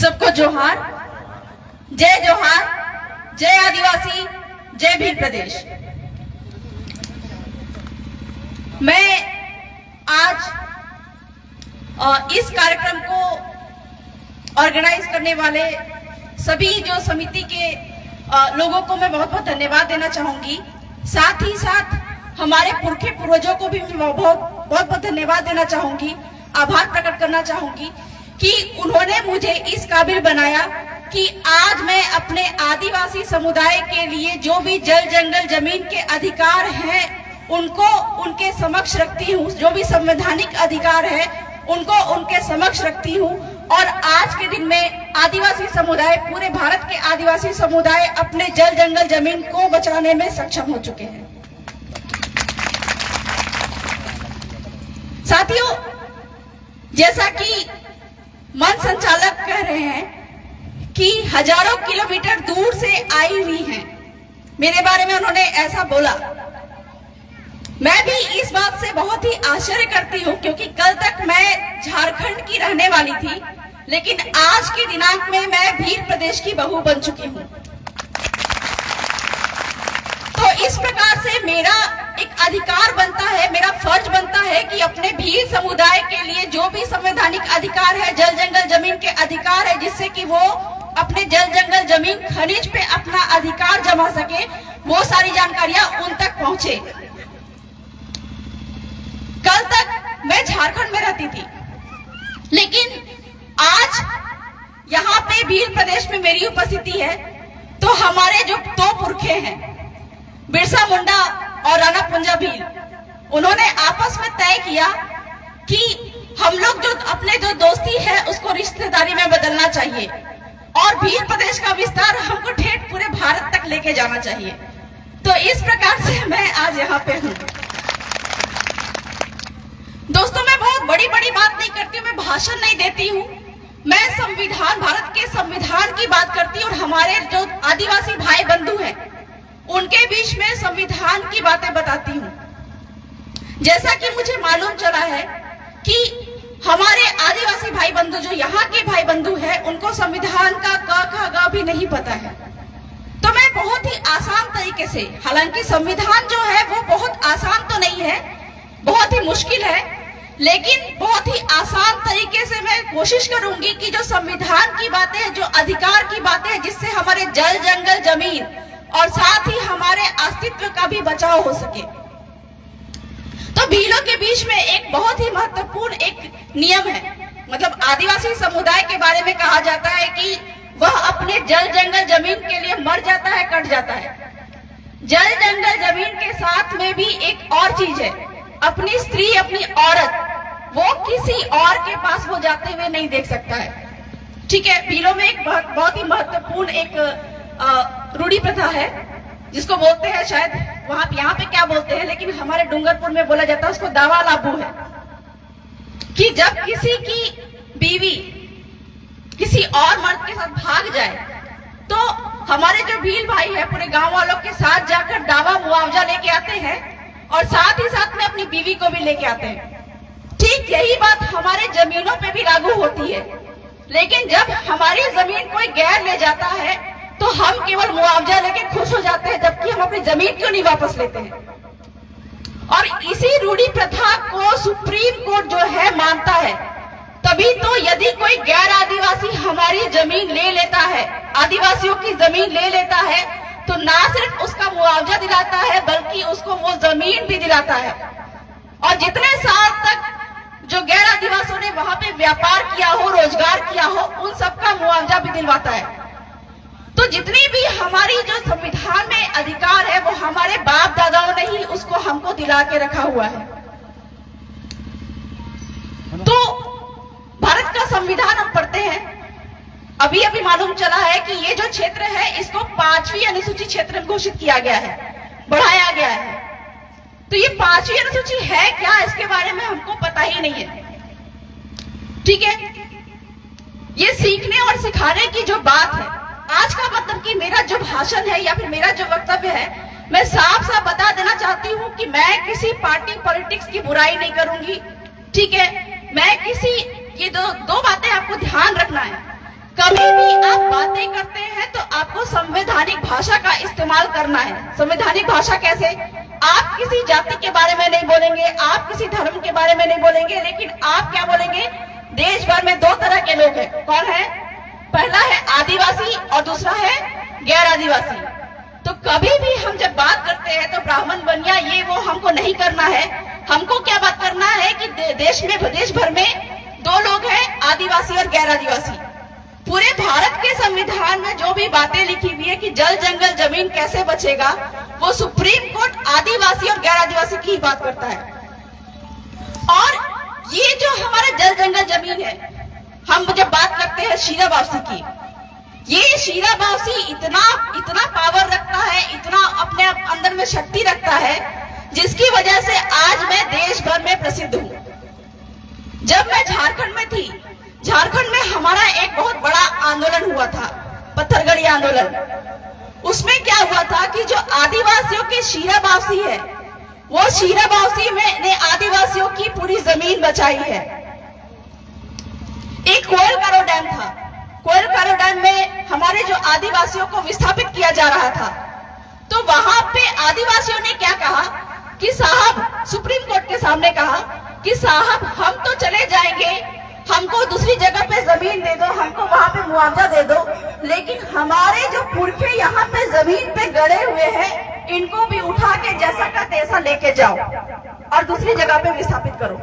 सबको जोहार, जय आदिवासी, जय भील प्रदेश। मैं आज इस कार्यक्रम को ऑर्गेनाइज करने वाले सभी जो समिति के लोगों को मैं बहुत बहुत धन्यवाद देना चाहूंगी। साथ ही साथ हमारे पुरखे पूर्वजों को भी मैं बहुत धन्यवाद देना चाहूंगी, आभार प्रकट करना चाहूंगी कि उन्होंने मुझे इस काबिल बनाया कि आज मैं अपने आदिवासी समुदाय के लिए जो भी जल जंगल जमीन के अधिकार हैं उनको उनके समक्ष रखती हूँ, जो भी संवैधानिक अधिकार है उनको उनके समक्ष रखती हूँ। और आज के दिन में आदिवासी समुदाय, पूरे भारत के आदिवासी समुदाय अपने जल जंगल जमीन को बचाने में सक्षम हो चुके हैं। साथियों, जैसा कि मन संचालक कह रहे हैं कि हजारों किलोमीटर दूर से आई हुई हैं, मेरे बारे में उन्होंने ऐसा बोला। मैं भी इस बात से बहुत ही आश्चर्य करती हूँ, क्योंकि कल तक मैं झारखंड की रहने वाली थी, लेकिन आज के दिनांक में मैं भील प्रदेश की बहू बन चुकी हूँ। तो इस प्रकार से मेरा एक अधिकार बनता है, मेरा फर्ज बनता है कि अपने भील समुदाय के लिए जो भी संवैधानिक अधिकार है, जल जंगल जमीन के अधिकार है, जिससे कि वो अपने जल जंगल जमीन खनिज पे अपना अधिकार जमा सके, वो सारी जानकारियां उन तक पहुंचे। कल तक मैं झारखंड में रहती थी, लेकिन आज यहाँ पे भील प्रदेश में मेरी उपस्थिति है। तो हमारे जो दो पुरखे हैं, बिरसा मुंडा और राणा पुंजा भील, उन्होंने आपस में तय किया कि हम लोग जो अपने जो दोस्ती है उसको रिश्तेदारी में बदलना चाहिए और भील प्रदेश का विस्तार हमको ठेठ पूरे भारत तक लेके जाना चाहिए। तो इस प्रकार से मैं आज यहाँ पे हूँ। दोस्तों, मैं बहुत बड़ी बात नहीं करती हूँ, मैं भाषण नहीं देती हूँ, मैं संविधान, भारत के संविधान की बात करती हूँ और हमारे जो आदिवासी भाई बंधु हैं उनके बीच में संविधान की बातें बताती हूँ। जैसा कि मुझे मालूम चला है कि हमारे आदिवासी भाई बंधु, जो यहाँ के भाई बंधु हैं, उनको संविधान का क ख ग भी नहीं पता है। तो मैं बहुत ही आसान तरीके से, हालांकि संविधान जो है वो बहुत आसान तो नहीं है, बहुत ही मुश्किल है, लेकिन बहुत ही आसान तरीके से मैं कोशिश करूंगी कि जो संविधान की बातें, जो अधिकार की बातें, जिससे हमारे जल जंगल जमीन और साथ ही हमारे अस्तित्व का भी बचाव हो सके। तो भीलों के बीच में एक बहुत ही महत्वपूर्ण एक नियम है, मतलब आदिवासी समुदाय के बारे में कहा जाता है कि वह अपने जल जंगल जमीन के लिए मर जाता है, कट जाता है। जल जंगल जमीन के साथ में भी एक और चीज है, अपनी स्त्री, अपनी औरत, वो किसी और के पास वो जाते हुए नहीं देख सकता है। ठीक है, भीलों में एक बहुत ही महत्वपूर्ण एक रूढ़ी प्रथा है, जिसको बोलते हैं, शायद वहां यहाँ पे क्या बोलते हैं, लेकिन हमारे डूंगरपुर में बोला जाता है उसको दावा लाबू है, कि जब किसी की बीवी किसी और मर्द के साथ भाग जाए तो हमारे जो भील भाई है पूरे गांव वालों के साथ जाकर दावा मुआवजा लेके आते हैं और साथ ही साथ में अपनी बीवी को भी लेके आते हैं। ठीक यही बात हमारे जमीनों पे भी लागू होती है, लेकिन जब हमारी जमीन कोई गैर ले जाता है तो हम केवल मुआवजा लेके खुश हो जाते हैं, जबकि हम अपनी जमीन क्यों नहीं वापस लेते हैं। और इसी रूढ़ी प्रथा को सुप्रीम कोर्ट जो है मानता है। तभी तो यदि कोई गैर आदिवासी हमारी जमीन ले लेता है, आदिवासियों की जमीन ले लेता है, तो ना सिर्फ उसका मुआवजा दिलाता है बल्कि उसको वो जमीन भी दिलाता है। और जितने साल तक जो गैर आदिवासियों ने वहां पे व्यापार किया हो, रोजगार किया हो, उन सबका मुआवजा भी दिलवाता है। तो जितनी भी हमारी जो संविधान में अधिकार है वो हमारे बाप दादाओं ने ही उसको हमको दिला के रखा हुआ है। तो भारत का संविधान हम पढ़ते हैं, अभी मालूम चला है कि ये जो क्षेत्र है इसको 5वीं अनुसूची क्षेत्र घोषित किया गया है, बढ़ाया गया है। तो ये 5वीं अनुसूची है क्या, इसके बारे में हमको पता ही नहीं है। ठीक है, ये सीखने और सिखाने की जो बात है, आज का मतलब कि मेरा जो भाषण है या फिर मेरा जो वक्तव्य है, मैं साफ साफ बता देना चाहती हूँ कि मैं किसी पार्टी पॉलिटिक्स की बुराई नहीं करूंगी। ठीक है, मैं किसी, ये दो बातें आपको ध्यान रखना है कभी भी आप बातें करते हैं तो आपको संवैधानिक भाषा का इस्तेमाल करना है। संवैधानिक भाषा कैसे? आप किसी जाति के बारे में नहीं बोलेंगे, आप किसी धर्म के बारे में नहीं बोलेंगे, लेकिन आप क्या बोलेंगे? देश भर में दो तरह के लोग हैं। कौन है? पहला है आदिवासी और दूसरा है गैर आदिवासी। तो कभी भी हम जब बात करते हैं तो ब्राह्मण बनिया ये वो हमको नहीं करना है। हमको क्या बात करना है कि देश भर में दो लोग हैं, आदिवासी और गैर आदिवासी। पूरे भारत के संविधान में जो भी बातें लिखी हुई है कि जल जंगल जमीन कैसे बचेगा, वो सुप्रीम कोर्ट आदिवासी और गैर आदिवासी की बात करता है। और ये जो हमारा जल जंगल जमीन है, हम जब बात करते हैं शीरा बावसी की, ये शीरा बावसी इतना पावर रखता है, इतना अपने अंदर में शक्ति रखता है, जिसकी वजह से आज मैं देश भर में प्रसिद्ध हूँ। जब मैं झारखंड में थी, झारखंड में हमारा एक बहुत बड़ा आंदोलन हुआ था, पत्थरगड़ी आंदोलन। उसमें क्या हुआ था कि जो आदिवासियों के शीरा बावसी है, वो शीरा बावसी ने आदिवासियों की पूरी जमीन बचाई है। एक कोयल कारो डैम था, कोयल कारो डैम में हमारे जो आदिवासियों को विस्थापित किया जा रहा था, तो वहां पे आदिवासियों ने क्या कहा कि साहब, सुप्रीम कोर्ट के सामने कहा कि साहब हम तो चले जाएंगे, हमको दूसरी जगह पे जमीन दे दो, हमको वहां पे मुआवजा दे दो, लेकिन हमारे जो पुरखे यहाँ पे जमीन पे गड़े हुए हैं, इनको भी उठा के जैसा का तैसा लेके जाओ और दूसरी जगह पे विस्थापित करो।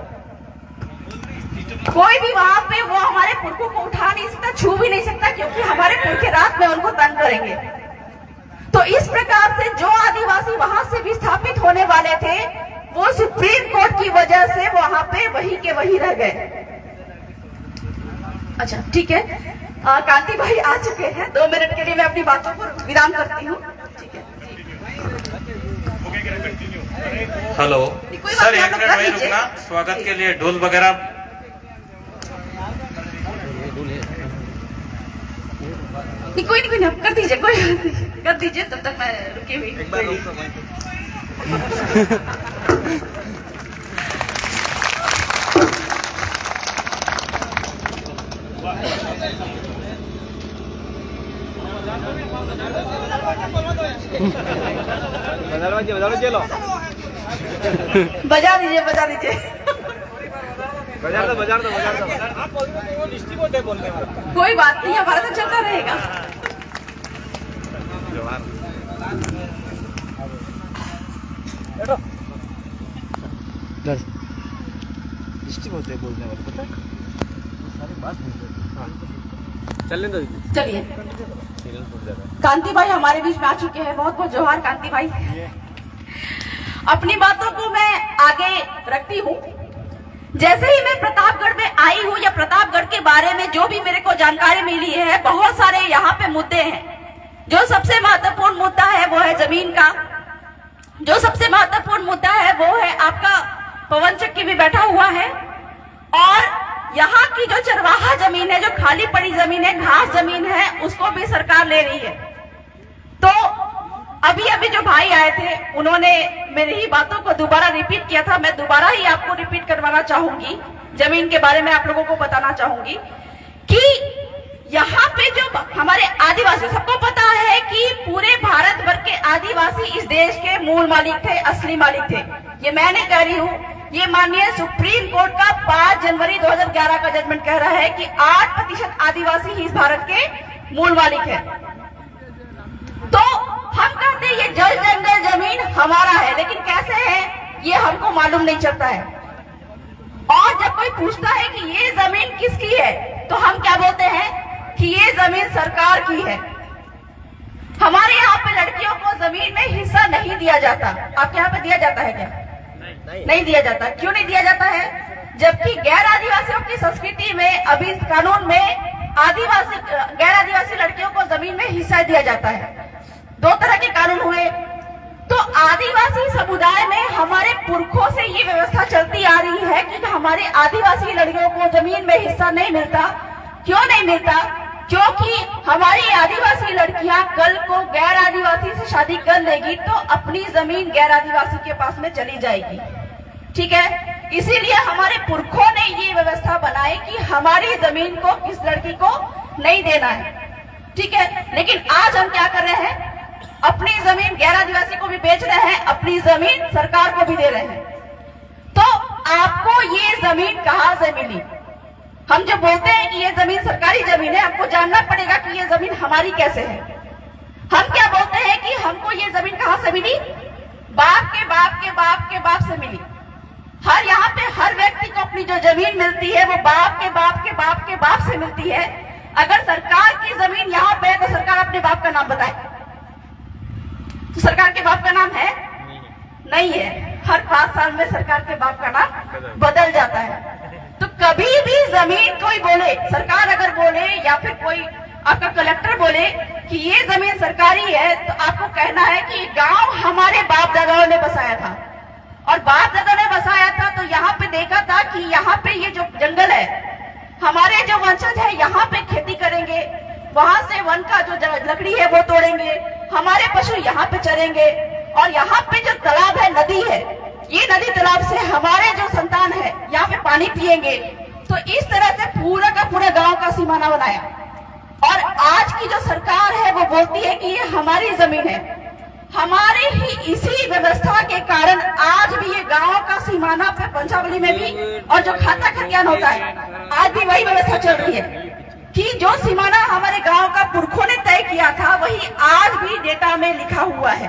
कोई भी वहां पे वो हमारे पुरखों को उठा नहीं सकता, छू भी नहीं सकता, क्योंकि हमारे पुरखे रात में उनको तंग करेंगे। तो इस प्रकार से जो आदिवासी वहां से विस्थापित होने वाले थे, वो सुप्रीम कोर्ट की वजह से वहां पे वही के वही रह गए। अच्छा ठीक है, कांति भाई आ चुके हैं, 2 मिनट के लिए मैं अपनी बातों को विराम करती हूँ। ठीक है। हेलो सर, 1 मिनट वहीं रुकना, स्वागत के लिए ढोल वगैरह। कोई नहीं, आप कर दीजिए, कोई कर दीजिए, तब तक मैं रुकी हुई। बजा दीजिए, बजा दीजिए। बजा दो। कोई बात नहीं, हमारा तो चलता रहेगा। बोलने वाले पता है, सारी बात चलिए, कांति भाई हमारे बीच में आ चुके हैं। बहुत बहुत जोहार कांति भाई। अपनी बातों को मैं आगे रखती हूँ। जैसे ही मैं प्रतापगढ़ में आई हूँ, या प्रतापगढ़ के बारे में जो भी मेरे को जानकारी मिली है, बहुत सारे यहाँ पे मुद्दे हैं। जो सबसे महत्वपूर्ण मुद्दा है वो है जमीन का। जो सबसे महत्वपूर्ण मुद्दा है वो है आपका पवन चक्की भी बैठा हुआ है, और यहाँ की जो चरवाहा जमीन है, जो खाली पड़ी जमीन है, घास जमीन है, उसको भी सरकार ले रही है। तो अभी जो भाई आए थे, उन्होंने मेरी ही बातों को दोबारा रिपीट किया था। मैं दोबारा ही आपको रिपीट करवाना चाहूंगी, जमीन के बारे में आप लोगों को बताना चाहूंगी कि यहाँ पे जो हमारे आदिवासी, सबको पता है कि पूरे भारत भर के आदिवासी इस देश के मूल मालिक थे, असली मालिक थे। ये मैं नहीं कह रही हूँ, ये माननीय सुप्रीम कोर्ट का 5 जनवरी 2011 का जजमेंट कह रहा है कि 8% आदिवासी ही इस भारत के मूल मालिक है। तो हम कहते हैं ये जल जंगल जमीन हमारा है, लेकिन कैसे है ये हमको मालूम नहीं चलता है। और जब कोई पूछता है कि ये जमीन किसकी है, तो हम क्या बोलते हैं कि ये जमीन सरकार की है। हमारे यहाँ पे लड़कियों को जमीन में हिस्सा नहीं दिया जाता। आपके यहाँ पे दिया जाता है क्या? नहीं दिया जाता। क्यों नहीं दिया जाता है? जबकि गैर आदिवासियों की संस्कृति में, अभी कानून में आदिवासी गैर आदिवासी लड़कियों को जमीन में हिस्सा दिया जाता है। 2 तरह के कानून हुए। तो आदिवासी समुदाय में हमारे पुरखों से ये व्यवस्था चलती आ रही है कि हमारे आदिवासी लड़कियों को जमीन में हिस्सा नहीं मिलता। क्यों नहीं मिलता? क्योंकि हमारी आदिवासी लड़कियां कल को गैर आदिवासी से शादी कर लेगी तो अपनी जमीन गैर आदिवासी के पास में चली जाएगी। ठीक है, इसीलिए हमारे पुरखों ने ये व्यवस्था बनाई कि हमारी जमीन को किस लड़की को नहीं देना है, ठीक है। लेकिन आज हम क्या कर रहे हैं, अपनी जमीन गैर आदिवासी को भी बेच रहे हैं, अपनी जमीन सरकार को भी दे रहे हैं। तो आपको ये जमीन कहां से मिली? हम जो बोलते हैं कि ये जमीन सरकारी जमीन है, आपको जानना पड़ेगा कि ये जमीन हमारी कैसे है। हम क्या बोलते हैं कि हमको ये जमीन कहां से मिली? बाप के बाप के बाप के बाप से मिली। हर यहाँ पे हर व्यक्ति को अपनी जो जमीन मिलती है वो बाप के बाप के बाप के बाप से मिलती है। अगर सरकार की जमीन यहाँ पे है तो सरकार अपने बाप का नाम बताए, तो सरकार के बाप का नाम है? नहीं है। हर 5 साल में सरकार के बाप का नाम बदल जाता है। तो कभी भी जमीन कोई बोले, सरकार अगर बोले या फिर कोई आपका कलेक्टर बोले कि ये जमीन सरकारी है, तो आपको कहना है कि गांव हमारे बाप दादाओं ने बसाया था, और बाप दादा ने बसाया था तो यहाँ पे देखा था कि यहाँ पे ये जो जंगल है, हमारे जो वंशज है यहाँ पे खेती करेंगे, वहां से वन का जो लकड़ी है वो तोड़ेंगे, हमारे पशु यहाँ पे चरेंगे, और यहाँ पे जो तालाब है, नदी है, ये नदी तालाब से हमारे जो संतान है यहाँ पे पानी पिएंगे। तो इस तरह से पूरा का पूरा गांव का सीमाना बनाया। और आज की जो सरकार है वो बोलती है कि ये हमारी जमीन है। हमारे ही इसी व्यवस्था के कारण आज भी ये गांव का सीमाना पे पंचावली में भी, और जो खाता खतियान होता है, आज भी वही व्यवस्था चल रही है कि जो सीमाना हमारे गांव का पुरखों ने तय किया था वही आज भी डेटा में लिखा हुआ है।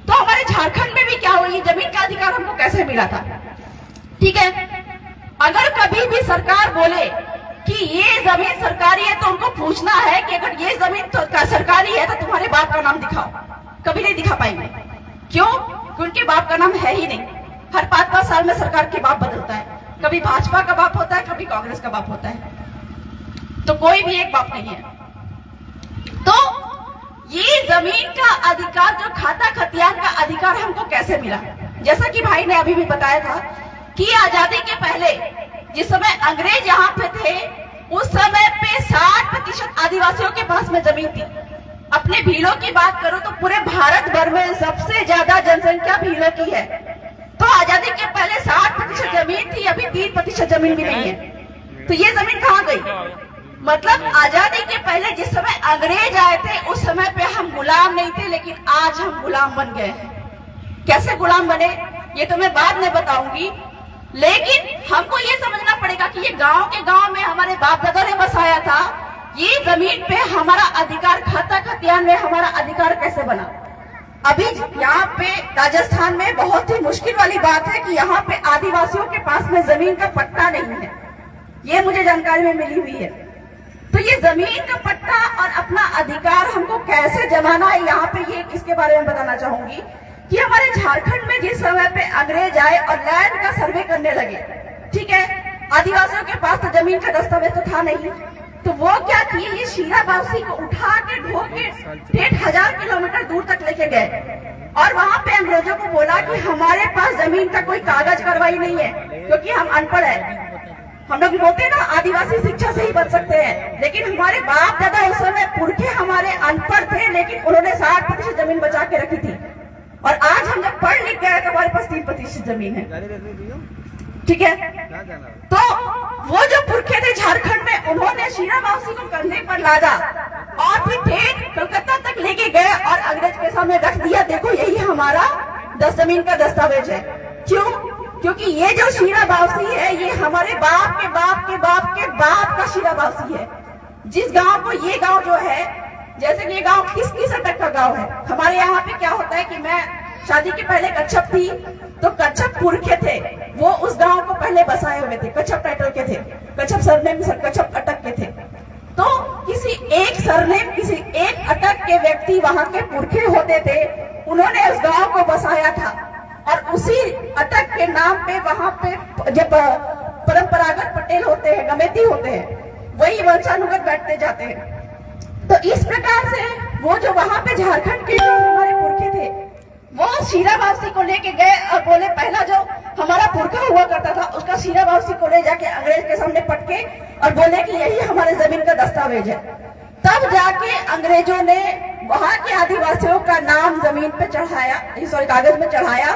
तो हमारे झारखंड में भी क्या हुई, जमीन का अधिकार हमको कैसे मिला था? ठीक है, अगर कभी भी सरकार बोले कि ये जमीन सरकारी है तो उनको पूछना है कि अगर ये जमीन तो सरकारी है तो तुम्हारे बाप का नाम दिखाओ। कभी नहीं दिखा पाएंगे। क्यों? क्योंकि उनके बाप का नाम है ही नहीं। हर 5-5 साल में सरकार के बाप बदलता है, कभी भाजपा का बाप होता है, कभी कांग्रेस का बाप होता है, तो कोई भी एक बाप नहीं है। तो ये जमीन का अधिकार, जो खाता खतियान का अधिकार हमको कैसे मिला? जैसा कि भाई ने अभी भी बताया था कि आजादी के पहले जिस समय अंग्रेज यहाँ पे थे, उस समय पे 60% आदिवासियों के पास में जमीन थी। अपने भीलों की बात करूं तो पूरे भारत भर में सबसे ज्यादा जनसंख्या भीलों की है। तो आजादी के पहले 60% जमीन थी, अभी 3% जमीन भी नहीं है। तो ये जमीन कहाँ गई? मतलब आजादी के पहले जिस समय अंग्रेज आए थे उस समय पे हम गुलाम नहीं थे, लेकिन आज हम गुलाम बन गए हैं। कैसे गुलाम बने ये तो मैं बाद में बताऊंगी, लेकिन हमको ये समझना पड़ेगा कि ये गांव के गांव में हमारे बाप दादा ने बसाया था। ये जमीन पे हमारा अधिकार, खाता खतियान में हमारा अधिकार कैसे बना? अभी यहाँ पे राजस्थान में बहुत ही मुश्किल वाली बात है कि यहाँ पे आदिवासियों के पास में जमीन का पट्टा नहीं है। ये मुझे जानकारी में मिली हुई है। तो ये जमीन का पट्टा और अपना अधिकार हमको कैसे जमाना है, यहाँ पे ये इसके बारे में बताना चाहूंगी कि हमारे झारखंड में जिस समय पे अंग्रेज आए और लैंड का सर्वे करने लगे, ठीक है, आदिवासियों के पास तो जमीन का दस्तावेज तो था नहीं, तो वो क्या किए, ये शीराबासी को उठा के ढो के 1,500 किलोमीटर दूर तक लेके गए और वहां पे अंग्रेजों को बोला कि हमारे पास जमीन का कोई कागज कार्रवाई नहीं है क्योंकि हम अनपढ़ है। हम लोग बोलते हैं ना आदिवासी शिक्षा से ही बच सकते हैं, लेकिन हमारे बाप दादा उस समय पुरखे हमारे अनपढ़ थे, लेकिन उन्होंने 60% जमीन बचा के रखी थी। और आज हम जब पढ़ लिख गए तो हमारे पास 3% जमीन है, ठीक है। तो वो जो पुरखे थे झारखंड में, उन्होंने शीराबासी को कंधे पर लादा और फिर ठेठ कलकत्ता तक लेके गए और अंग्रेज के सामने रख दिया, देखो यही हमारा जमीन का दस्तावेज है। क्यों? क्योंकि ये जो शीराबासी है ये हमारे बाप के बाप के बाप के बाप का शीराबासी है। जिस गांव को, ये गांव जो है, जैसे कि ये गांव किस अटक का गांव है। हमारे यहाँ पे क्या होता है कि मैं शादी के पहले कच्छप थी, तो कच्छप पुरखे थे, वो उस गांव को पहले बसाए हुए थे, कच्छप टाइटल के थे, कच्छप सरनेम, कच्छप अटक के थे। तो किसी एक सरनेम, किसी एक अटक के व्यक्ति वहां के पुरखे होते थे, उन्होंने उस गांव को बसाया था और उसी अटक के नाम पे वहां पे जब परंपरागत पटेल होते हैं, गमेती होते हैं, वही वंशानुगत बैठते जाते हैं। तो इस प्रकार से वो जो वहां पे झारखंड के हमारे पुरखे थे, वो शीराबासी को लेके गए और बोले, पहला जो हमारा पुरखा हुआ करता था उसका शीराबासी को ले जाके अंग्रेज के सामने पटके और बोले कि यही हमारे जमीन का दस्तावेज है। तब जाके अंग्रेजों ने वहां के आदिवासियों का नाम जमीन पे चढ़ाया, सॉरी कागज में चढ़ाया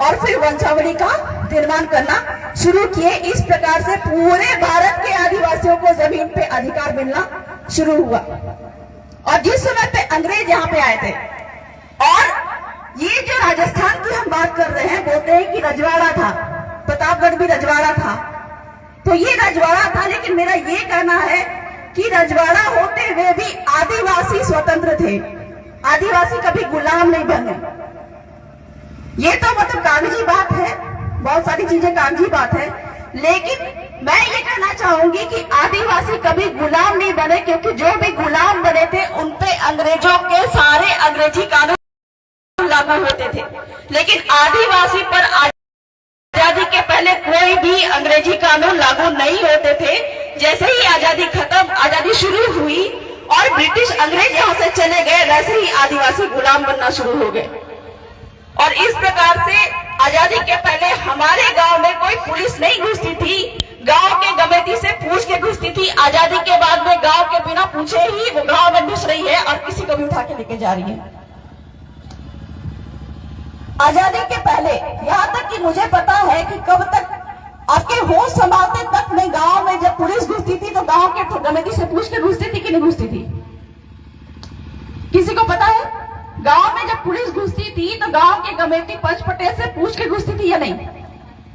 और फिर वंशावली का निर्माण करना शुरू किए। इस प्रकार से पूरे भारत के आदिवासियों को जमीन पे अधिकार मिलना शुरू हुआ। और जिस समय पे अंग्रेज यहाँ पे आए थे, और ये जो राजस्थान की हम बात कर रहे हैं, बोलते हैं कि रजवाड़ा था, प्रतापगढ़ भी रजवाड़ा था, तो ये रजवाड़ा था। लेकिन मेरा ये कहना है कि रजवाड़ा होते हुए भी आदिवासी स्वतंत्र थे, आदिवासी कभी गुलाम नहीं बने। ये तो मतलब कागजी बात है, बहुत सारी चीजें कागजी बात है, लेकिन मैं ये कहना चाहूंगी कि आदिवासी कभी गुलाम नहीं बने, क्योंकि जो भी गुलाम बने थे उन पे अंग्रेजों के सारे अंग्रेजी कानून लागू होते थे। लेकिन आदिवासी पर आजादी के पहले कोई भी अंग्रेजी कानून लागू नहीं होते थे। जैसे ही आजादी खत्म, आजादी शुरू हुई और ब्रिटिश अंग्रेज यहाँ से चले गए, वैसे ही आदिवासी गुलाम बनना शुरू हो गए। और इस प्रकार से आजादी के पहले हमारे गांव में कोई पुलिस नहीं घुसती थी, गांव के कमेटी से पूछ के घुसती थी। आजादी के बाद में गांव के बिना पूछे ही वो गांव में घुस रही है और किसी को भी उठा के लेके जा रही है। आजादी के पहले यहाँ तक कि मुझे पता है कि कब तक आपके होश संभालते तक में गांव में जब पुलिस घुसती थी तो गांव के कमेटी से पूछ के घुसती थी कि नहीं घुसती थी? किसी को पता है? गांव में जब पुलिस घुसती थी तो गांव के कमेटी पचपटे से पूछ के घुसती थी या नहीं?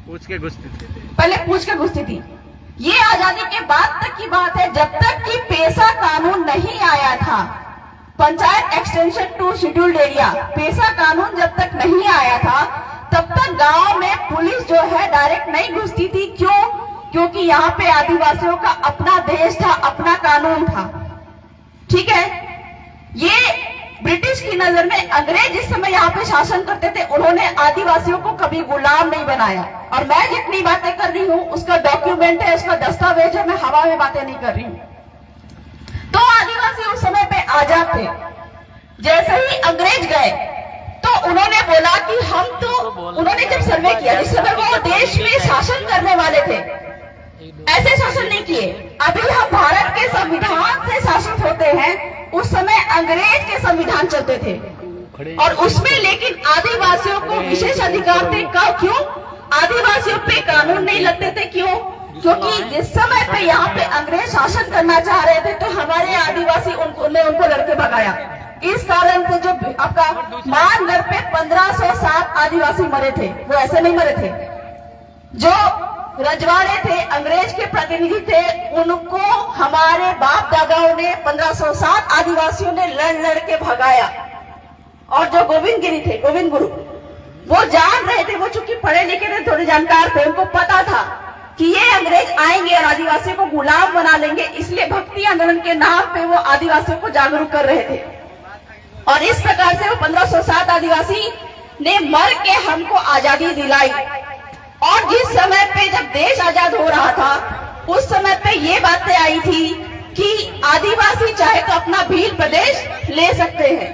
पूछ के घुसती थी, पहले पूछ के घुसती थी। ये आजादी के बाद तक की बात है, जब तक कि पेशा कानून नहीं आया था, panchayat extension to scheduled area, PESA कानून जब तक नहीं आया था तब तक गांव में पुलिस जो है डायरेक्ट नहीं घुसती थी। क्यों? क्योंकि यहाँ पे आदिवासियों का अपना देश था, अपना कानून था। ठीक है, ये ब्रिटिश की नजर में अंग्रेज जिस समय यहाँ पे शासन करते थे, उन्होंने आदिवासियों को कभी गुलाम नहीं बनाया। और मैं जितनी बातें कर रही हूँ उसका डॉक्यूमेंट है, उसका दस्तावेज है, मैं हवा में बातें नहीं कर रही हूँ। तो आदिवासी उस समय पे आजाद थे। जैसे ही अंग्रेज गए तो उन्होंने बोला कि हम तो, उन्होंने जब सर्वे किया, जिस समय वो देश में शासन करने वाले थे, ऐसे शासन नहीं किए। अभी हम भारत के संविधान से शासित होते हैं, उस समय अंग्रेज के संविधान चलते थे और उसमें लेकिन आदिवासियों को विशेष अधिकार थे। क्यों? आदिवासियों पे कानून नहीं लगते थे। क्यों? क्योंकि जिस समय पे यहाँ पे अंग्रेज शासन करना चाह रहे थे तो हमारे आदिवासी उनको लड़के भगाया। इस कारण से जो आपका मानगढ़ पे 1507 आदिवासी मरे थे, वो ऐसे नहीं मरे थे। जो रजवाड़े थे, अंग्रेज के प्रतिनिधि थे, उनको हमारे बाप दादाओं ने 1507 आदिवासियों ने लड़ के भगाया। और जो गोविंद गिरी थे, गोविंद गुरु, वो जान रहे थे, वो चूंकि पढ़े लिखे थे, थोड़े जानकार थे, उनको पता था कि ये अंग्रेज आएंगे और आदिवासियों को गुलाम बना लेंगे, इसलिए भक्ति आंदोलन के नाम पे वो आदिवासियों को जागरूक कर रहे थे। और इस प्रकार से वो 1507 आदिवासी ने मर के हमको आजादी दिलाई। और जिस समय पे जब देश आजाद हो रहा था, उस समय पे ये बातें आई थी कि आदिवासी चाहे तो अपना भील प्रदेश ले सकते हैं,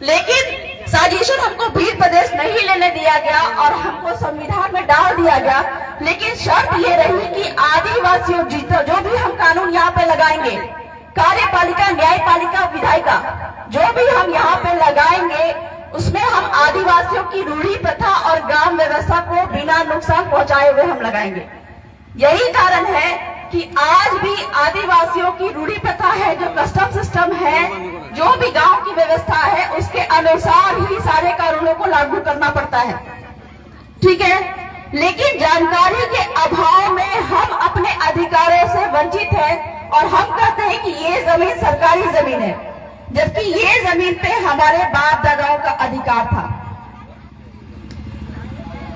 लेकिन साजिशन हमको भील प्रदेश नहीं लेने दिया गया और हमको संविधान में डाल दिया गया। लेकिन शर्त ये रही कि आदिवासियों जो भी हम कानून यहाँ पे लगाएंगे, कार्यपालिका, न्यायपालिका, विधायिका, जो भी हम यहाँ पे लगाएंगे, उसमें हम आदिवासियों की रूढ़ी प्रथा और ग्राम व्यवस्था को बिना नुकसान पहुंचाए हुए हम लगाएंगे। यही कारण है कि आज भी आदिवासियों की रूढ़ी प्रथा है, जो कस्टम सिस्टम है, जो भी गांव की व्यवस्था है, उसके अनुसार ही सारे कानूनों को लागू करना पड़ता है। ठीक है, लेकिन जानकारी के अभाव में हम अपने अधिकारों से वंचित हैं और हम कहते हैं कि ये जमीन सरकारी जमीन है, जबकि ये जमीन पे हमारे बाप दादाओं का अधिकार था।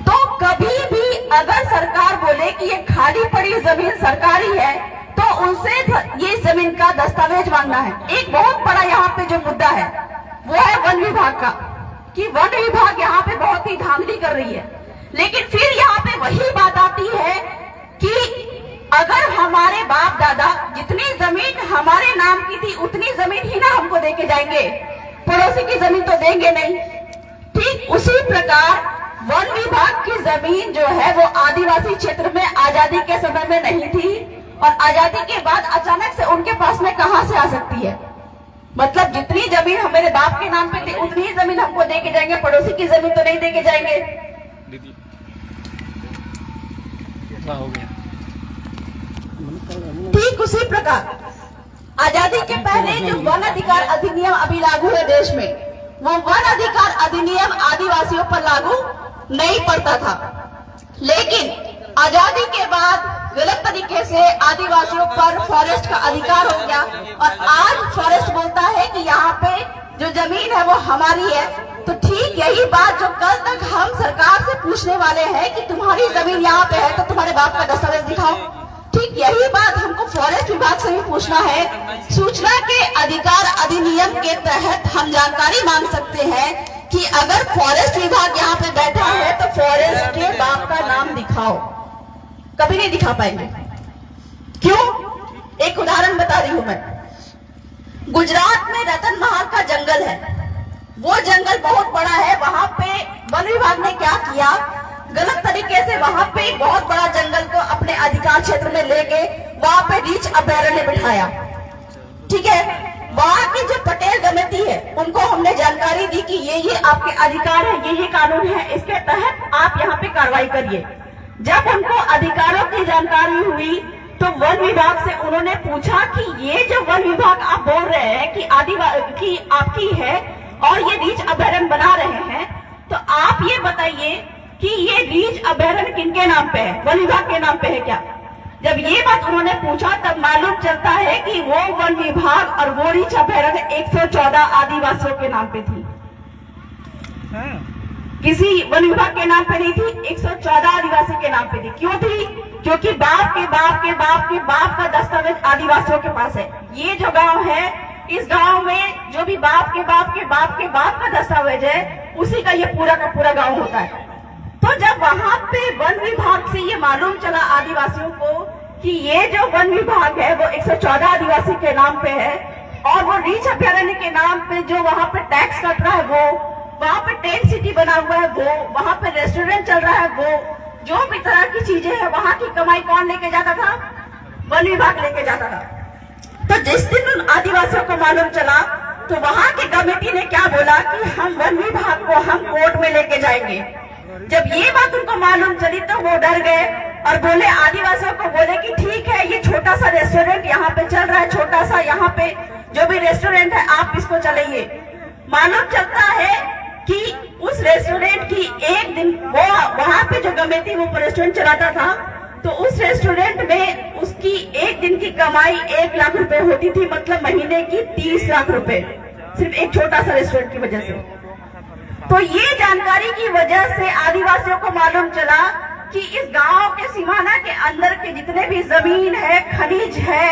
तो कभी भी अगर सरकार बोले कि ये खाली पड़ी जमीन सरकारी है, तो उनसे ये जमीन का दस्तावेज मांगना है। एक बहुत बड़ा यहाँ पे जो मुद्दा है वो है वन विभाग का, कि वन विभाग यहाँ पे बहुत ही धांधली कर रही है। लेकिन फिर यहाँ पे वही बात आती है कि अगर हमारे बाप दादा जितनी जमीन हमारे नाम की थी उतनी जमीन ही ना हमको देके जाएंगे, पड़ोसी की जमीन तो देंगे नहीं। ठीक उसी प्रकार वन विभाग की जमीन जो है वो आदिवासी क्षेत्र में आजादी के समय में नहीं थी और आजादी के बाद अचानक से उनके पास में कहां से आ सकती है। मतलब जितनी जमीन हमारे बाप के नाम पे थी उतनी ही जमीन हमको देके जाएंगे, पड़ोसी की जमीन तो नहीं देके जाएंगे। दीदी हो गया। ठीक उसी प्रकार आजादी के पहले जो वन अधिकार अधिनियम अभी लागू है देश में, वो वन अधिकार अधिनियम आदिवासियों पर लागू नहीं पड़ता था। लेकिन आजादी के बाद गलत तरीके से आदिवासियों पर फॉरेस्ट का अधिकार हो गया और आज फॉरेस्ट बोलता है कि यहाँ पे जो जमीन है वो हमारी है। तो ठीक यही बात जो कल तक हम सरकार से पूछने वाले हैं कि तुम्हारी जमीन यहाँ पे है तो तुम्हारे बाप का दस्तावेज दिखाओ, ठीक यही बात हमको फॉरेस्ट विभाग से भी पूछना है। सूचना के अधिकार अधिनियम के तहत हम जानकारी मांग सकते हैं कि अगर फॉरेस्ट विभाग यहाँ पे बैठा है तो फॉरेस्ट के बाप का नाम दिखाओ। कभी नहीं दिखा पाएंगे। क्यों? एक उदाहरण बता रही हूं मैं। गुजरात में रतन महल का जंगल है, वो जंगल बहुत बड़ा है। वहां पे वन विभाग ने क्या किया, गलत तरीके से वहां पे बहुत बड़ा जंगल को अपने अधिकार क्षेत्र में लेके वहां पे रीछ अभयारण्य बिठाया। ठीक है, वहां की जो पटेल कमेटी है उनको हमने जानकारी दी कि ये आपके अधिकार है, ये कानून है, इसके तहत आप यहाँ पे कार्रवाई करिए। जब उनको अधिकारों की जानकारी हुई तो वन विभाग से उन्होंने पूछा कि ये जो वन विभाग आप बोल रहे हैं कि आदिवासी आपकी है और ये रीछ अभयारण्य बना रहे हैं, तो आप ये बताइए कि ये रीछ अभयारण्य किनके नाम पे है, वन विभाग के नाम पे है क्या? जब ये बात उन्होंने पूछा तब मालूम चलता है कि वो वन विभाग और वो रीछ अभयारण्य 114 आदिवासियों के नाम पे थी। किसी वन विभाग के नाम पे नहीं थी, 114 आदिवासी के नाम पे थी। क्यों थी? क्योंकि बाप के बाप के बाप के बाप का दस्तावेज आदिवासियों के पास है। ये जो गांव है, इस गांव में जो भी बाप के बाप के बाप के बाप का दस्तावेज है, उसी का ये पूरा का पूरा गांव होता है। तो जब वहां पे वन विभाग से ये मालूम चला आदिवासियों को कि ये जो वन विभाग है वो 114 आदिवासी के नाम पे है और वो रीछ अभयारण्य के नाम पे जो वहां पे टैक्स कट रहा है, वो वहां पे टेंट सिटी बना हुआ है, वो वहां पे रेस्टोरेंट चल रहा है, वो जो भी तरह की चीजें हैं, वहां की कमाई कौन लेके जाता था? वन विभाग लेके जाता था। तो जिस दिन उन आदिवासियों को मालूम चला तो वहां की कमेटी ने क्या बोला कि हम वन विभाग को हम कोर्ट में लेके जाएंगे। जब ये बात उनको मालूम चली तो वो डर गए और बोले, आदिवासियों को बोले कि ठीक है, ये छोटा सा रेस्टोरेंट यहाँ पे चल रहा है, छोटा सा यहाँ पे जो भी रेस्टोरेंट है आप इसको चलाइए। मालूम चलता है कि उस रेस्टोरेंट की एक दिन वो वहां पे जो कमेटी वो रेस्टोरेंट चलाता था, तो उस रेस्टोरेंट में उसकी एक दिन की कमाई 1 लाख रुपए होती थी, मतलब महीने की 30 लाख रुपए, सिर्फ एक छोटा सा रेस्टोरेंट की वजह से। तो ये जानकारी की वजह से आदिवासियों को मालूम चला कि इस गांव के सीमाना के अंदर के जितने भी जमीन है, खनिज है,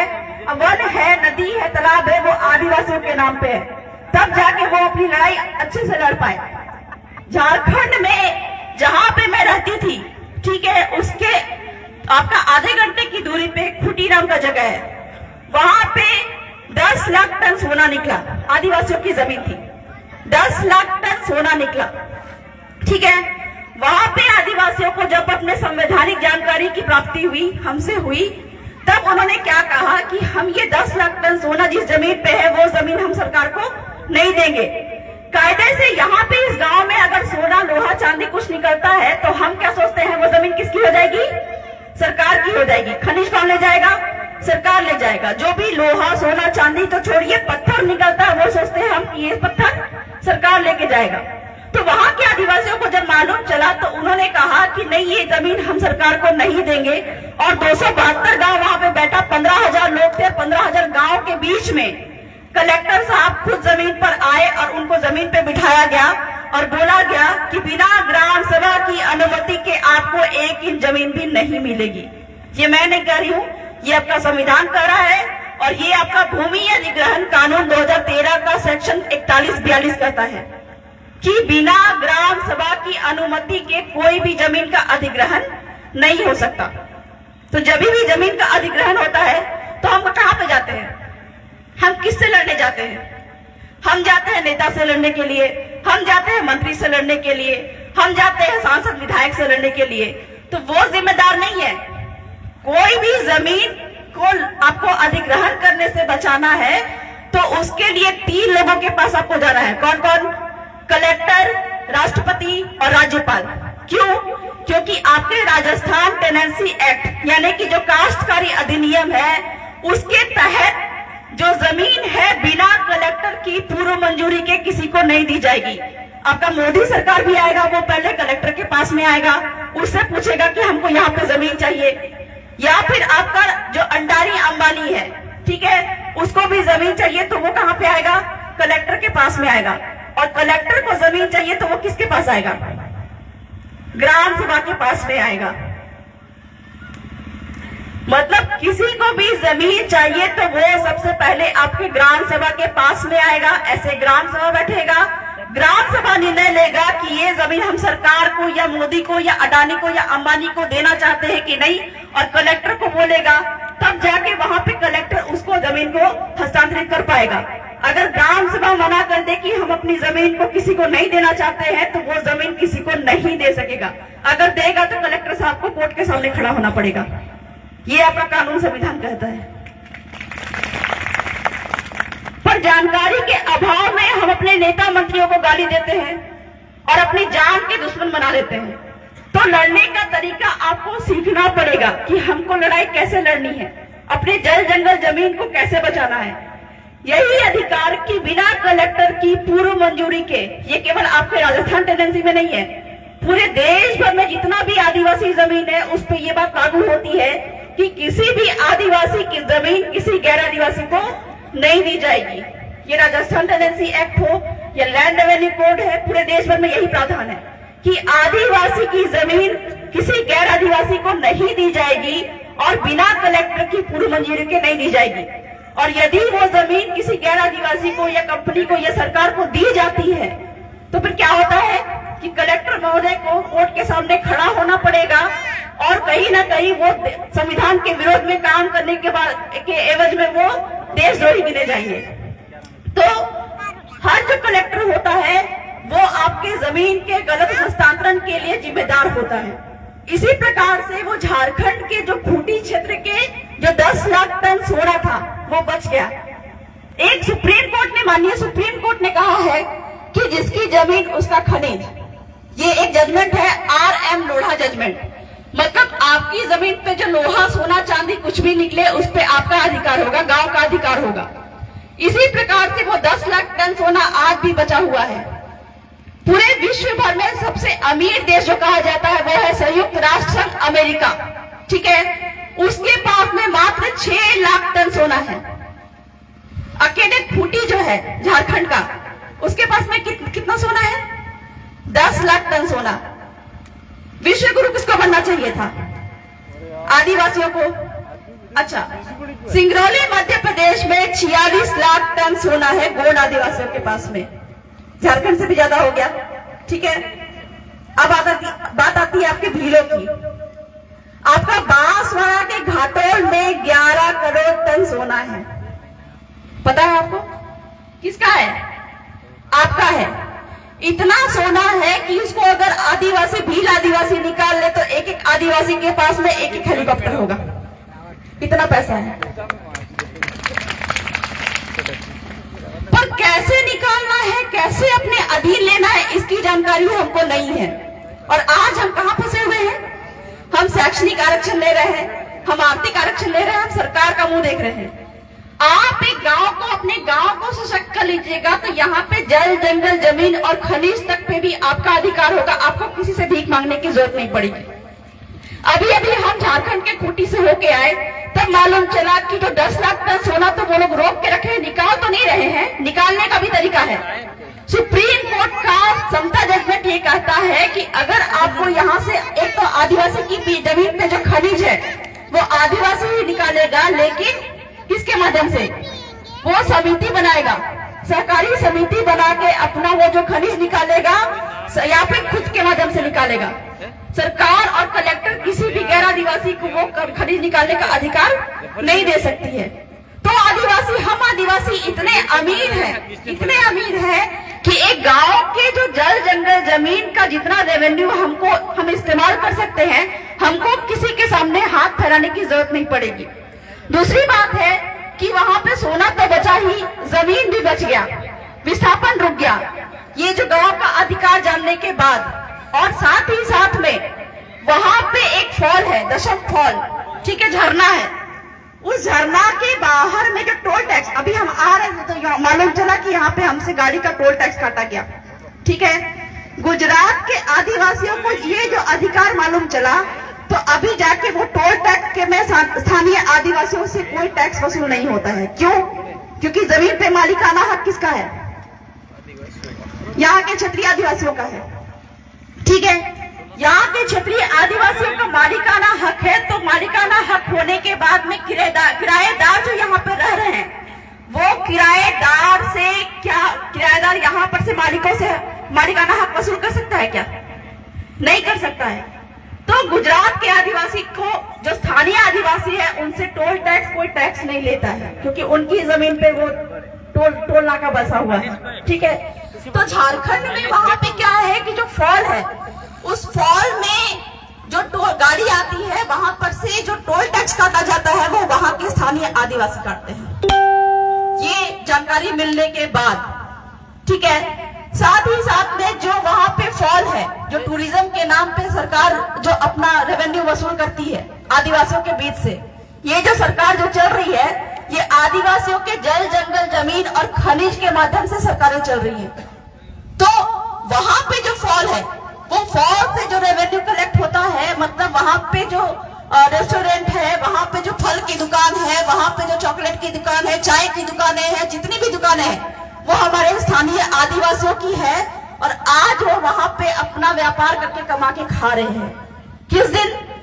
वन है, नदी है, तालाब है, वो आदिवासियों के नाम पे है। तब जाके वो अपनी लड़ाई अच्छे से लड़ पाए। झारखंड में जहां पे मैं रहती थी, ठीक है, उसके आपका आधे घंटे की दूरी पे खुटी नाम का जगह है, वहां पे 10 लाख टन सोना निकला। आदिवासियों की जमीन थी, 10 लाख टन सोना निकला। ठीक है, वहां पे आदिवासियों को जब अपने संवैधानिक जानकारी की प्राप्ति हुई, हमसे हुई, तब उन्होंने क्या कहा कि हम ये 10 लाख टन सोना जिस जमीन पे है वो जमीन हम सरकार को नहीं देंगे। कायदे से यहाँ पे इस गांव में अगर सोना, लोहा, चांदी कुछ निकलता है तो हम क्या सोचते हैं, वो जमीन किसकी हो जाएगी? सरकार की हो जाएगी। खनिज कौन ले जाएगा? सरकार ले जाएगा। जो भी लोहा, सोना, चांदी तो छोड़िए, पत्थर निकलता है वो सोचते हैं हम कि ये पत्थर सरकार लेके जाएगा। तो वहां के आदिवासियों को जब मालूम चला तो उन्होंने कहा कि नहीं, ये जमीन हम सरकार को नहीं देंगे। और 272 गांव वहां पे बैठा, 15,000 लोग थे, 15,000 गांव के बीच में कलेक्टर साहब खुद जमीन पर आए और उनको जमीन पे बिठाया गया और बोला गया कि बिना ग्राम सभा की अनुमति के आपको 1 इंच जमीन भी नहीं मिलेगी। ये मैं नहीं कह रही हूँ, ये आपका संविधान कह रहा है और ये आपका भूमि अधिग्रहण कानून 2013 का सेक्शन 41-42 कहता है कि बिना ग्राम सभा की अनुमति के कोई भी जमीन का अधिग्रहण नहीं हो सकता। तो जब भी जमीन का अधिग्रहण होता है तो हम कहाँ पे जाते हैं? हम किससे लड़ने जाते हैं? हम जाते हैं नेता से लड़ने के लिए, हम जाते हैं मंत्री से लड़ने के लिए, हम जाते हैं सांसद विधायक से लड़ने के लिए। तो वो जिम्मेदार नहीं है। कोई भी जमीन को आपको अधिग्रहण करने से बचाना है तो उसके लिए 3 लोगों के पास आपको जाना है। कौन कौन? कलेक्टर, राष्ट्रपति और राज्यपाल। क्यों? क्योंकि आपके राजस्थान टेनेंसी एक्ट यानी कि जो काश्तकारी अधिनियम है उसके तहत जो जमीन है बिना कलेक्टर की पूर्व मंजूरी के किसी को नहीं दी जाएगी। आपका मोदी सरकार भी आएगा, वो पहले कलेक्टर के पास में आएगा, उससे पूछेगा कि हमको यहाँ पे जमीन चाहिए। या फिर आपका जो अंडानी अंबानी है, ठीक है, उसको भी जमीन चाहिए तो वो कहाँ पे आएगा? कलेक्टर के पास में आएगा। और कलेक्टर को जमीन चाहिए तो वो किसके पास आएगा? ग्राम सभा के पास में आएगा। मतलब किसी को भी जमीन चाहिए तो वो सबसे पहले आपके ग्राम सभा के पास में आएगा। ऐसे ग्राम सभा बैठेगा, ग्राम सभा निर्णय लेगा कि ये जमीन हम सरकार को या मोदी को या अडानी को या अंबानी को देना चाहते हैं कि नहीं, और कलेक्टर को बोलेगा, तब जाके वहां पे कलेक्टर उसको जमीन को हस्तांतरित कर पाएगा। अगर ग्राम सभा मना कर दे कि हम अपनी जमीन को किसी को नहीं देना चाहते हैं तो वो जमीन किसी को नहीं दे सकेगा। अगर देगा तो कलेक्टर साहब को कोर्ट के सामने खड़ा होना पड़ेगा। ये आपका कानून संविधान कहता है। पर जानकारी के अभाव में हम अपने नेता मंत्रियों को गाली देते हैं और अपनी जान के दुश्मन बना लेते हैं। तो लड़ने का तरीका आपको सीखना पड़ेगा कि हमको लड़ाई कैसे लड़नी है, अपने जल जंगल जमीन को कैसे बचाना है। यही अधिकार की बिना कलेक्टर की पूर्व मंजूरी के, ये केवल आपके राजस्थान टेंडेंसी में नहीं है, पूरे देश भर में जितना भी आदिवासी जमीन है उस पर यह बात लागू होती है कि किसी भी आदिवासी की जमीन किसी गैर आदिवासी को नहीं दी जाएगी। ये राजस्थान टेंडेंसी एक्ट हो या लैंड रेवेन्यू कोड है, पूरे देश भर में यही प्रावधान है कि आदिवासी की जमीन किसी गैर आदिवासी को नहीं दी जाएगी और बिना कलेक्टर की पूर्व मंजूरी के नहीं दी जाएगी। और यदि वो जमीन किसी गैर आदिवासी को या कंपनी को या सरकार को दी जाती है तो फिर क्या होता है कि कलेक्टर महोदय को कोर्ट के सामने खड़ा होना पड़ेगा और कहीं ना कहीं वो संविधान के विरोध में काम करने के बाद के एवज में वो देशद्रोही गिने जाएंगे। तो हर जो कलेक्टर होता है वो आपके जमीन के गलत हस्तांतरण के लिए जिम्मेदार होता है। इसी प्रकार से वो झारखंड के जो खूंटी क्षेत्र के जो 10 लाख टन सोना था वो बच गया। एक सुप्रीम कोर्ट ने, माननीय सुप्रीम कोर्ट ने कहा है कि जिसकी जमीन उसका खनिज, ये एक जजमेंट है, RM लोढ़ा जजमेंट। मतलब आपकी जमीन पे जो लोहा सोना चांदी कुछ भी निकले उस पे आपका अधिकार होगा, गांव का अधिकार होगा। इसी प्रकार से वो 10 लाख टन सोना आज भी बचा हुआ है। पूरे विश्व भर में सबसे अमीर देश जो कहा जाता है वो है संयुक्त राष्ट्र संघ अमेरिका, ठीक है, उसके पास में मात्र 6 लाख टन सोना है। अकेले खूंटी जो है झारखंड का, उसके पास में कितना सोना है? 10 लाख टन सोना। विश्व गुरु किसको बनना चाहिए था? आदिवासियों को। अच्छा, सिंगरौली मध्य प्रदेश में 46 लाख टन सोना है गोंड आदिवासियों के पास में, झारखंड से भी ज्यादा हो गया, ठीक है। अब बात आती है आपके भीलों की। आपका बांसवाड़ा के घाटोल में 11 करोड़ टन सोना है। पता है आपको किसका है? आपका है। इतना सोना है कि उसको अगर आदिवासी भील आदिवासी निकाल ले तो एक एक आदिवासी के पास में एक एक हेलीकॉप्टर होगा, इतना पैसा है। पर कैसे निकालना है, कैसे अपने अधीन लेना है, इसकी जानकारी हमको नहीं है। और आज हम कहां फंसे हुए हैं? हम शैक्षणिक आरक्षण ले रहे हैं, हम आर्थिक आरक्षण ले रहे हैं, हम सरकार का मुंह देख रहे हैं। आप एक गांव को, अपने गांव को सशक्त कर लीजिएगा तो यहाँ पे जल जंगल जमीन और खनिज तक पे भी आपका अधिकार होगा। आपको किसी से भीख मांगने की जरूरत नहीं पड़ेगी। अभी अभी हम झारखंड के खूंटी से होके आए, तब मालूम चला कि जो 10 लाख टन सोना तो वो लोग रोक के रखे हैं, निकाल तो नहीं रहे हैं, निकालने का भी तरीका है। सुप्रीम कोर्ट का समता जजमेंट ये कहता है कि अगर आपको यहाँ से, एक तो आदिवासी की जमीन पे जो खनिज है वो आदिवासी ही निकालेगा, लेकिन किसके माध्यम से? वो समिति बनाएगा, सहकारी समिति बना के अपना वो जो खनिज निकालेगा या फिर खुद के माध्यम से निकालेगा। सरकार और कलेक्टर किसी भी गैर आदिवासी को वो खनिज निकालने का अधिकार नहीं दे सकती है। तो आदिवासी, हम आदिवासी इतने अमीर हैं कि एक गांव के जो जल जंगल जमीन का जितना रेवेन्यू हम इस्तेमाल कर सकते हैं, हमको किसी के सामने हाथ फैलाने की जरूरत नहीं पड़ेगी। दूसरी बात है कि वहां पे सोना तो बचा ही, जमीन भी बच गया, विस्थापन रुक गया। ये जो गांव का अधिकार जानने के बाद और साथ ही साथ में वहां पे एक फॉल है, दशम फॉल, ठीक है, झरना है। उस झरना के बाहर में जो टोल टैक्स, अभी हम आ रहे थे तो मालूम चला कि यहाँ पे हमसे गाड़ी का टोल टैक्स काटा गया, ठीक है। गुजरात के आदिवासियों को ये जो अधिकार मालूम चला, तो अभी जाके वो टोल टैक्स के में स्थानीय आदिवासियों से कोई टैक्स वसूल नहीं होता है। क्यों? क्योंकि जमीन पे मालिकाना हक किसका है? यहाँ के क्षेत्रीय आदिवासियों का है, ठीक है। यहाँ के क्षेत्रीय आदिवासियों का मालिकाना हक है, तो मालिकाना हक होने के बाद में किराएदार जो यहाँ पे रह रहे हैं, वो किराएदार से क्या, किराएदार यहाँ पर से मालिकों से मालिकाना हक वसूल कर सकता है क्या? नहीं कर सकता है। तो गुजरात के आदिवासी को, जो स्थानीय आदिवासी है, उनसे टोल टैक्स, कोई टैक्स नहीं लेता है, क्योंकि उनकी जमीन पे वो टोल नाका बसा हुआ है, ठीक है। तो झारखंड में वहां पे क्या है कि जो फॉल है, उस फॉल में जो गाड़ी आती है, वहां पर से जो टोल टैक्स काटा जाता है, वो वहां के स्थानीय आदिवासी काटते हैं, ये जानकारी मिलने के बाद, ठीक है। साथ ही साथ में जो वहां पे फॉल है, जो टूरिज्म के नाम पे सरकार जो अपना रेवेन्यू वसूल करती है आदिवासियों के बीच से, ये जो सरकार जो चल रही है, ये आदिवासियों के जल जंगल जमीन और खनिज के माध्यम से सरकारें चल रही है। तो वहां पे जो फॉल है, वो फॉल से जो रेवेन्यू कलेक्ट होता है, मतलब वहां पे जो रेस्टोरेंट है, वहां पे जो फल की दुकान है, वहां पे जो चॉकलेट की दुकान है, चाय की दुकानें हैं, जितनी भी दुकानें हैं, वो हमारे स्थानीय आदिवासियों की है। और आज वो वहां पे अपना व्यापार करके कमा के खा रहे हैं।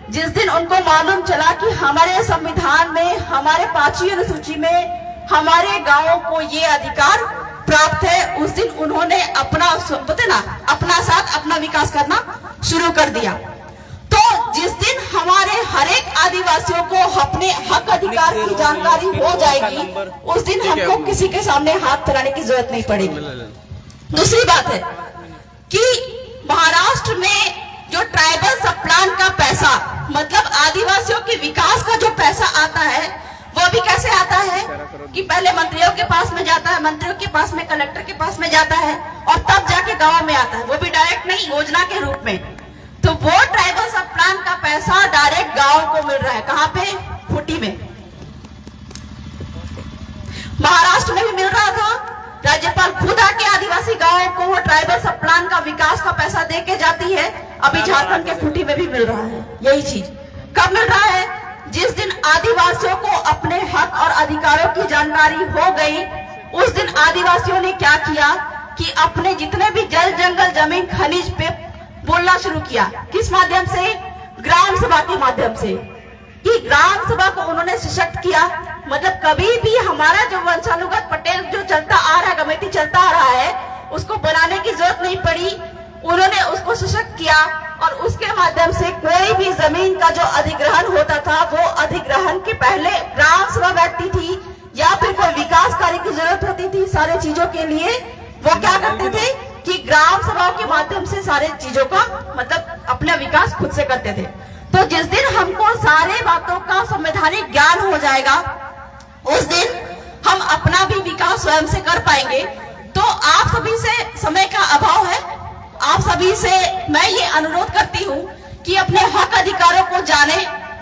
जिस दिन उनको मालूम चला कि हमारे संविधान में, हमारे 5वीं अनुसूची में हमारे गांवों को ये अधिकार प्राप्त है, उस दिन उन्होंने अपना साथ अपना विकास करना शुरू कर दिया। तो जिस दिन हमारे हर एक आदिवासियों को अपने हक अधिकार की जानकारी हो जाएगी, उस दिन हमको किसी के सामने हाथ फैलाने की जरूरत नहीं पड़ेगी। दूसरी बात है कि महाराष्ट्र में जो ट्राइबल सब प्लान का पैसा, मतलब आदिवासियों के विकास का जो पैसा आता है, वो भी कैसे आता है कि पहले मंत्रियों के पास में जाता है, मंत्रियों के पास में, कलेक्टर के पास में जाता है, और तब जाके गांव में आता है, वो भी डायरेक्ट नहीं, योजना के रूप में। तो वो ट्राइबल सब प्लान का पैसा डायरेक्ट गांव को मिल रहा है। कहां पे? खूंटी में। महाराष्ट्र में भी मिल रहा था, राज्यपाल खुद आके आदिवासी गांवों को वो ट्राइबल सब प्लान का विकास का पैसा दे के जाती है। अभी झारखंड के खूंटी में भी मिल रहा है यही चीज। कब मिल रहा है? जिस दिन आदिवासियों को अपने हक और अधिकारों की जानकारी हो गई, उस दिन आदिवासियों ने क्या किया कि अपने जितने भी जल जंगल जमीन खनिज पे बोलना शुरू किया। किस माध्यम से? ग्राम सभा के माध्यम से। कि ग्राम सभा को उन्होंने सशक्त किया। मतलब कभी भी हमारा जो वंशानुगत पटेल जो चलता आ रहा है, कमेटी चलता आ रहा है, उसको बनाने की जरूरत नहीं पड़ी। उन्होंने उसको सशक्त किया और उसके माध्यम से कोई भी जमीन का जो अधिग्रहण होता था, वो अधिग्रहण के पहले ग्राम सभा बैठती थी, या फिर कोई विकास कार्य की जरूरत होती थी सारे चीजों के लिए, वो क्या करते थे कि ग्राम सभाओं के माध्यम से सारे चीजों का मतलब अपना विकास खुद से करते थे। तो जिस दिन हमको सारे बातों का संवैधानिक ज्ञान हो जाएगा, उस दिन हम अपना भी विकास स्वयं से कर पाएंगे। तो आप सभी से, समय का अभाव है, आप सभी से मैं ये अनुरोध करती हूँ कि अपने हक अधिकारों को जाने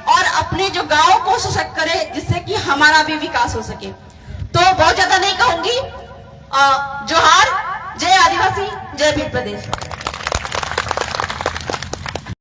और अपने जो गांव को सशक्त करें, जिससे कि हमारा भी विकास हो सके। तो बहुत ज्यादा नहीं कहूंगी। जोहार, जय आदिवासी, जय भील प्रदेश।